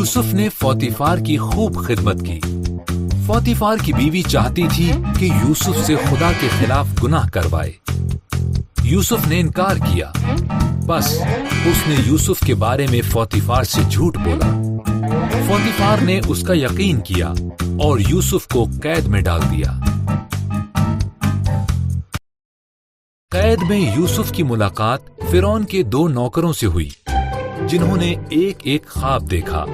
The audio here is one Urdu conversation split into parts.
یوسف نے فوتیفار کی خوب خدمت کی۔ فوتیفار کی بیوی چاہتی تھی کہ یوسف سے خدا کے خلاف گناہ کروائے۔ یوسف نے انکار کیا، بس اس نے یوسف کے بارے میں فوتیفار سے جھوٹ بولا۔ فوتیفار نے اس کا یقین کیا اور یوسف کو قید میں ڈال دیا۔ قید میں یوسف کی ملاقات فرعون کے 2 نوکروں سے ہوئی، جنہوں نے ایک ایک خواب دیکھا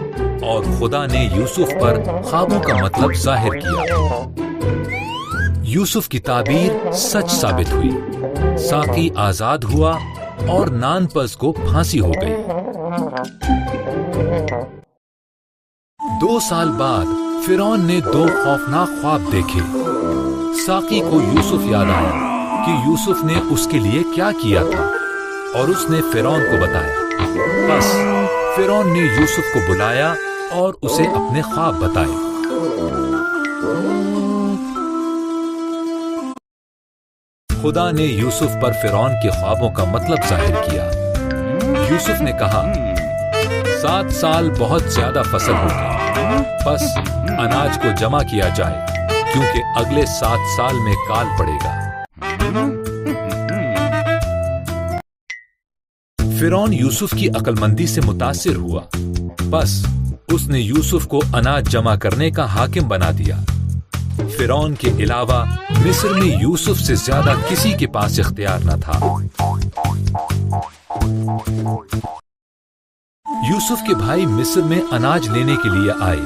اور خدا نے یوسف پر خوابوں کا مطلب ظاہر کیا۔ یوسف کی تعبیر سچ ثابت ہوئی، ساقی آزاد ہوا اور نانپس کو پھانسی ہو گئی۔ 2 سال بعد فرعون نے 2 خوفناک خواب دیکھے۔ ساقی کو یوسف یاد آیا کہ یوسف نے اس کے لیے کیا کیا تھا، اور اس نے فرعون کو بتایا۔ بس فرعون نے یوسف کو بلایا اور اسے اپنے خواب بتائے۔ خدا نے یوسف پر فرعون کے خوابوں کا مطلب ظاہر کیا۔ یوسف نے کہا، 7 سال بہت زیادہ فصل ہوگی، بس اناج کو جمع کیا جائے، کیونکہ اگلے 7 سال میں کال پڑے گا۔ فرعون یوسف کی عقل مندی سے متاثر ہوا، بس اس نے یوسف کو اناج جمع کرنے کا حاکم بنا دیا۔ فرعون کے علاوہ مصر میں یوسف سے زیادہ کسی کے پاس اختیار نہ تھا۔ یوسف کے بھائی مصر میں اناج لینے کے لیے آئے۔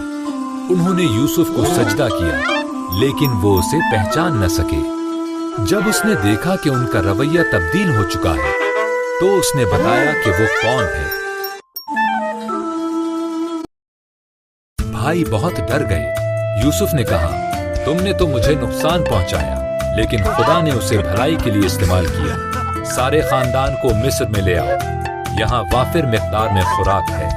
انہوں نے یوسف کو سجدہ کیا، لیکن وہ اسے پہچان نہ سکے۔ جب اس نے دیکھا کہ ان کا رویہ تبدیل ہو چکا ہے، تو اس نے بتایا کہ وہ کون ہے۔ بھائی بہت ڈر گئے۔ یوسف نے کہا، تم نے تو مجھے نقصان پہنچایا، لیکن خدا نے اسے بھلائی کے لیے استعمال کیا۔ سارے خاندان کو مصر میں لے آؤ، یہاں وافر مقدار میں خوراک ہے۔